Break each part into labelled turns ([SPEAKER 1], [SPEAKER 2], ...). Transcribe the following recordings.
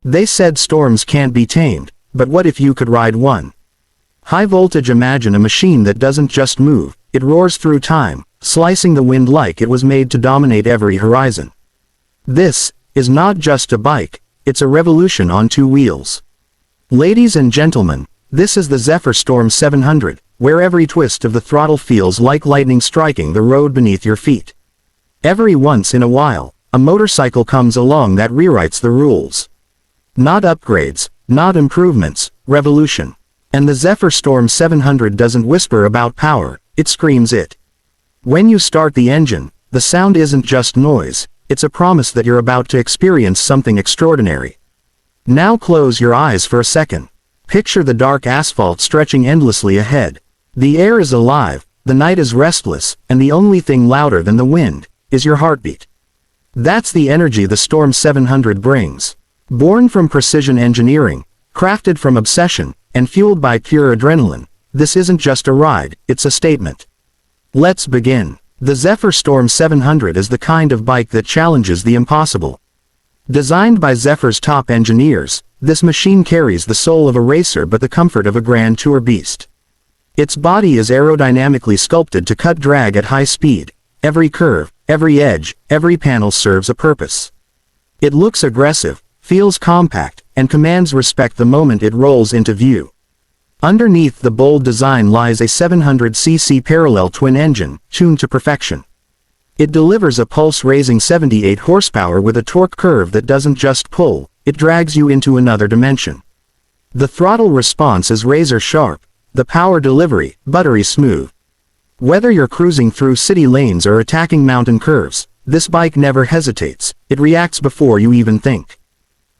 [SPEAKER 1] They said storms can't be tamed, but what if you could ride one? High voltage. Imagine a machine that doesn't just move, it roars through time, slicing the wind like it was made to dominate every horizon. This is not just a bike, it's a revolution on two wheels. Ladies and gentlemen, this is the Zephyr Storm 700, where every twist of the throttle feels like lightning striking the road beneath your feet. Every once in a while, a motorcycle comes along that rewrites the rules. Not upgrades, not improvements, revolution. And the Zephyr Storm 700 doesn't whisper about power, it screams it. When you start the engine, the sound isn't just noise, it's a promise that you're about to experience something extraordinary. Now close your eyes for a second. Picture the dark asphalt stretching endlessly ahead. The air is alive, the night is restless, and the only thing louder than the wind is your heartbeat. That's the energy the Storm 700 brings. Born from precision engineering, crafted from obsession, and fueled by pure adrenaline, this isn't just a ride, it's a statement. Let's begin. The Zephyr Storm 700 is the kind of bike that challenges the impossible. Designed by Zephyr's top engineers, this machine carries the soul of a racer but the comfort of a Grand Tour beast. Its body is aerodynamically sculpted to cut drag at high speed. Every curve, every edge, every panel serves a purpose. It looks aggressive, feels compact, and commands respect the moment it rolls into view. Underneath the bold design lies a 700cc parallel twin engine, tuned to perfection. It delivers a pulse-raising 78 horsepower with a torque curve that doesn't just pull, it drags you into another dimension. The throttle response is razor-sharp, the power delivery, buttery smooth. Whether you're cruising through city lanes or attacking mountain curves, this bike never hesitates, it reacts before you even think.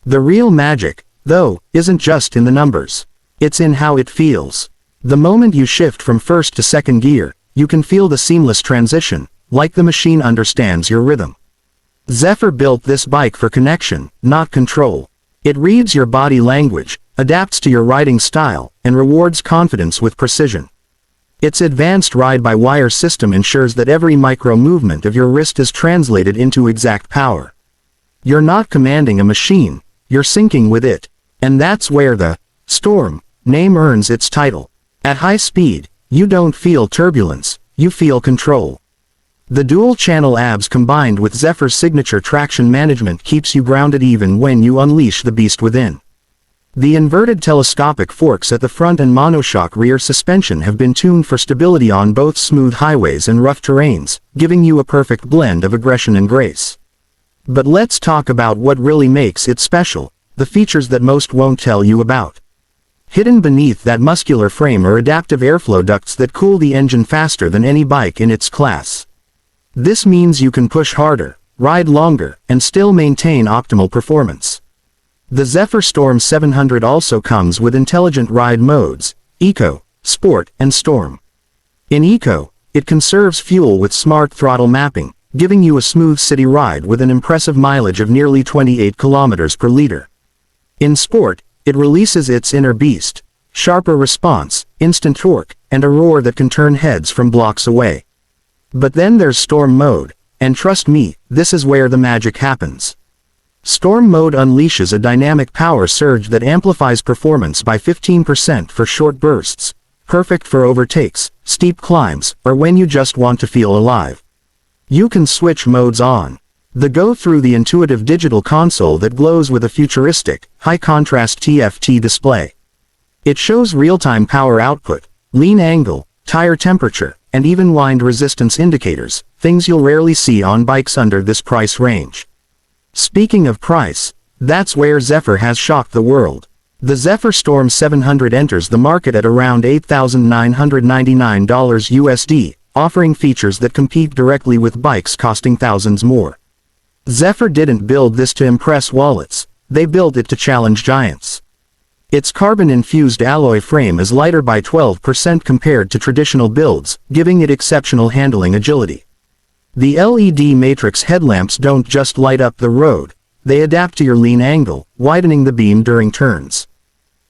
[SPEAKER 1] The real magic, though, isn't just in the numbers. It's in how it feels. The moment you shift from first to second gear, you can feel the seamless transition, like the machine understands your rhythm. Zephyr built this bike for connection, not control. It reads your body language, adapts to your riding style, and rewards confidence with precision. Its advanced ride-by-wire system ensures that every micro-movement of your wrist is translated into exact power. You're not commanding a machine, you're syncing with it. And that's where the Storm name earns its title. At high speed, you don't feel turbulence, you feel control. The dual-channel ABS combined with Zephyr's signature traction management keeps you grounded even when you unleash the beast within. The inverted telescopic forks at the front and monoshock rear suspension have been tuned for stability on both smooth highways and rough terrains, giving you a perfect blend of aggression and grace. But let's talk about what really makes it special, the features that most won't tell you about. Hidden beneath that muscular frame are adaptive airflow ducts that cool the engine faster than any bike in its class. This means you can push harder, ride longer, and still maintain optimal performance. The Zephyr Storm 700 also comes with intelligent ride modes, Eco, Sport, and Storm. In Eco, it conserves fuel with smart throttle mapping, giving you a smooth city ride with an impressive mileage of nearly 28 kilometers per liter. In Sport, it releases its inner beast, sharper response, instant torque, and a roar that can turn heads from blocks away. But then there's Storm mode, and trust me, this is where the magic happens. Storm mode unleashes a dynamic power surge that amplifies performance by 15% for short bursts, perfect for overtakes, steep climbs, or when you just want to feel alive. You can switch modes on the go through the intuitive digital console that glows with a futuristic, high-contrast TFT display. It shows real-time power output, lean angle, tire temperature, and even wind resistance indicators, things you'll rarely see on bikes under this price range. Speaking of price, that's where Zephyr has shocked the world. The Zephyr Storm 700 enters the market at around $8,999 USD, offering features that compete directly with bikes costing thousands more. Zephyr didn't build this to impress wallets, they built it to challenge giants. Its carbon-infused alloy frame is lighter by 12% compared to traditional builds, giving it exceptional handling agility. The LED matrix headlamps don't just light up the road, they adapt to your lean angle, widening the beam during turns.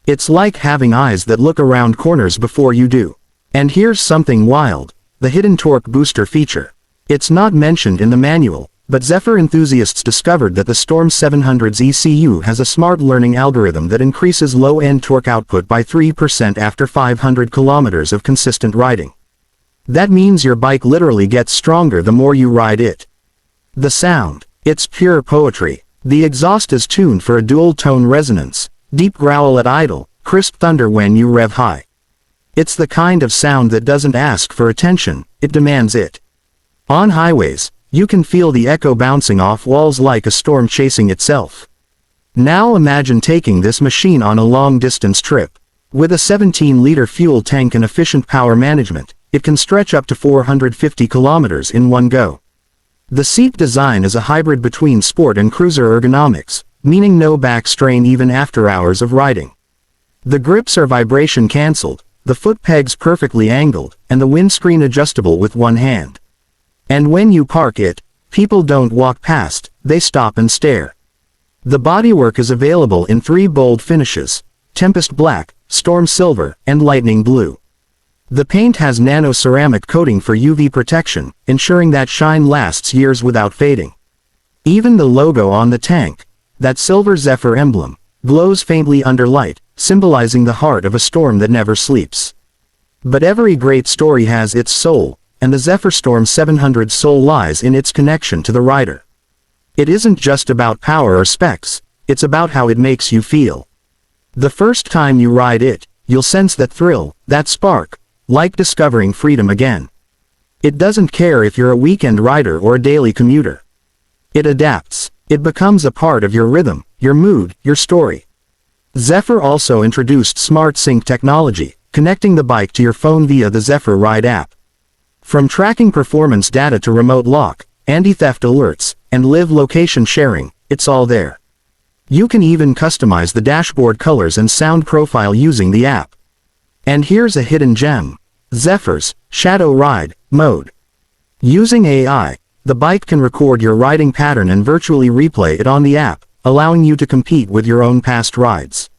[SPEAKER 1] It's like having eyes that look around corners before you do. And here's something wild, the hidden torque booster feature. It's not mentioned in the manual, but Zephyr enthusiasts discovered that the Storm 700's ECU has a smart learning algorithm that increases low-end torque output by 3% after 500 kilometers of consistent riding. That means your bike literally gets stronger the more you ride it. The sound. It's pure poetry. The exhaust is tuned for a dual-tone resonance, deep growl at idle, crisp thunder when you rev high. It's the kind of sound that doesn't ask for attention, it demands it. On highways, you can feel the echo bouncing off walls like a storm chasing itself. Now imagine taking this machine on a long-distance trip. With a 17-liter fuel tank and efficient power management, it can stretch up to 450 kilometers in one go. The seat design is a hybrid between sport and cruiser ergonomics, meaning no back strain even after hours of riding. The grips are vibration cancelled, the foot pegs perfectly angled, and the windscreen adjustable with one hand. And when you park it, people don't walk past, they stop and stare. The bodywork is available in 3 bold finishes: Tempest Black, Storm Silver, and Lightning Blue. The paint has nano-ceramic coating for UV protection, ensuring that shine lasts years without fading. Even the logo on the tank, that silver Zephyr emblem, glows faintly under light, symbolizing the heart of a storm that never sleeps. But every great story has its soul, and the Zephyr Storm 700's soul lies in its connection to the rider. It isn't just about power or specs, it's about how it makes you feel. The first time you ride it, you'll sense that thrill, that spark, like discovering freedom again. It doesn't care if you're a weekend rider or a daily commuter. It adapts. It becomes a part of your rhythm, your mood, your story. Zephyr also introduced Smart Sync technology, connecting the bike to your phone via the Zephyr Ride app. From tracking performance data to remote lock, anti-theft alerts, and live location sharing, it's all there. You can even customize the dashboard colors and sound profile using the app. And here's a hidden gem: Zephyr's Shadow Ride mode. Using AI, the bike can record your riding pattern and virtually replay it on the app, allowing you to compete with your own past rides.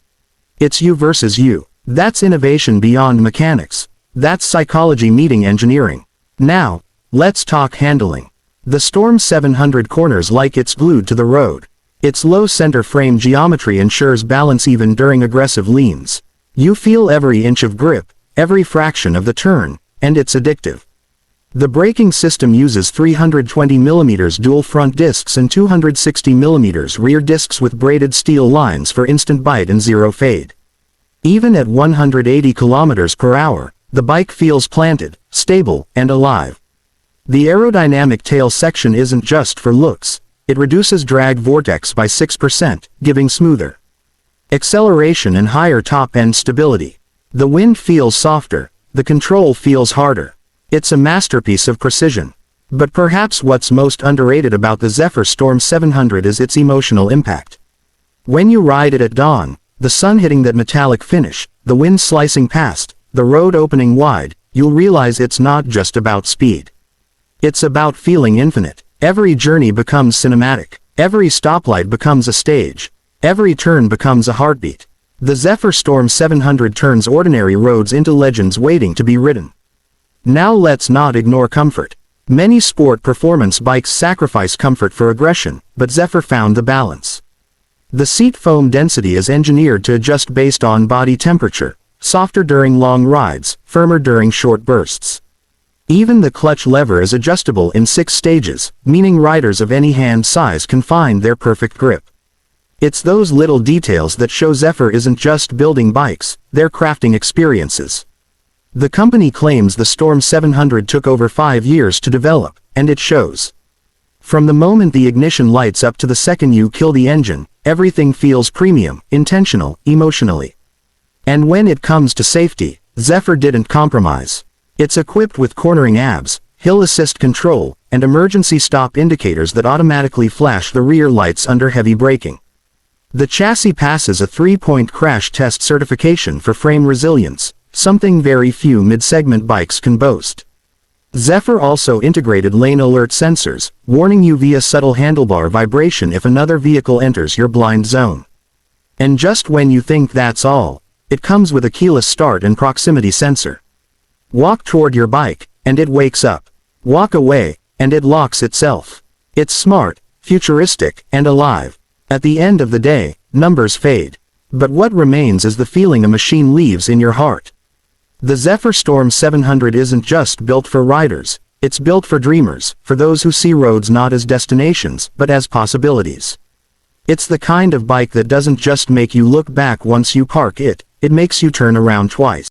[SPEAKER 1] It's you versus you. That's innovation beyond mechanics. That's psychology meeting engineering. Now, let's talk handling. The Storm 700 corners like it's glued to the road. Its low center frame geometry ensures balance even during aggressive leans. You feel every inch of grip, every fraction of the turn, and it's addictive. The braking system uses 320mm dual front discs and 260mm rear discs with braided steel lines for instant bite and zero fade. Even at 180 km per hour, the bike feels planted, stable, and alive. The aerodynamic tail section isn't just for looks, it reduces drag vortex by 6%, giving smoother acceleration and higher top-end stability. The wind feels softer, the control feels harder. It's a masterpiece of precision. But perhaps what's most underrated about the Zephyr Storm 700 is its emotional impact. When you ride it at dawn, the sun hitting that metallic finish, the wind slicing past, the road opening wide, you'll realize it's not just about speed. It's about feeling infinite. Every journey becomes cinematic. Every stoplight becomes a stage. Every turn becomes a heartbeat. The Zephyr Storm 700 turns ordinary roads into legends waiting to be ridden. Now let's not ignore comfort. Many sport performance bikes sacrifice comfort for aggression, but Zephyr found the balance. The seat foam density is engineered to adjust based on body temperature, softer during long rides, firmer during short bursts. Even the clutch lever is adjustable in 6 stages, meaning riders of any hand size can find their perfect grip. It's those little details that show Zephyr isn't just building bikes, they're crafting experiences. The company claims the Storm 700 took over 5 years to develop, and it shows. From the moment the ignition lights up to the second you kill the engine, everything feels premium, intentional, emotionally. And when it comes to safety, Zephyr didn't compromise. It's equipped with cornering ABS, hill assist control, and emergency stop indicators that automatically flash the rear lights under heavy braking. The chassis passes a 3-point crash test certification for frame resilience, something very few mid-segment bikes can boast. Zephyr also integrated lane alert sensors, warning you via subtle handlebar vibration if another vehicle enters your blind zone. And just when you think that's all, it comes with a keyless start and proximity sensor. Walk toward your bike, and it wakes up. Walk away, and it locks itself. It's smart, futuristic, and alive. At the end of the day, numbers fade. But what remains is the feeling a machine leaves in your heart. The Zephyr Storm 700 isn't just built for riders, it's built for dreamers, for those who see roads not as destinations, but as possibilities. It's the kind of bike that doesn't just make you look back once you park it, it makes you turn around twice.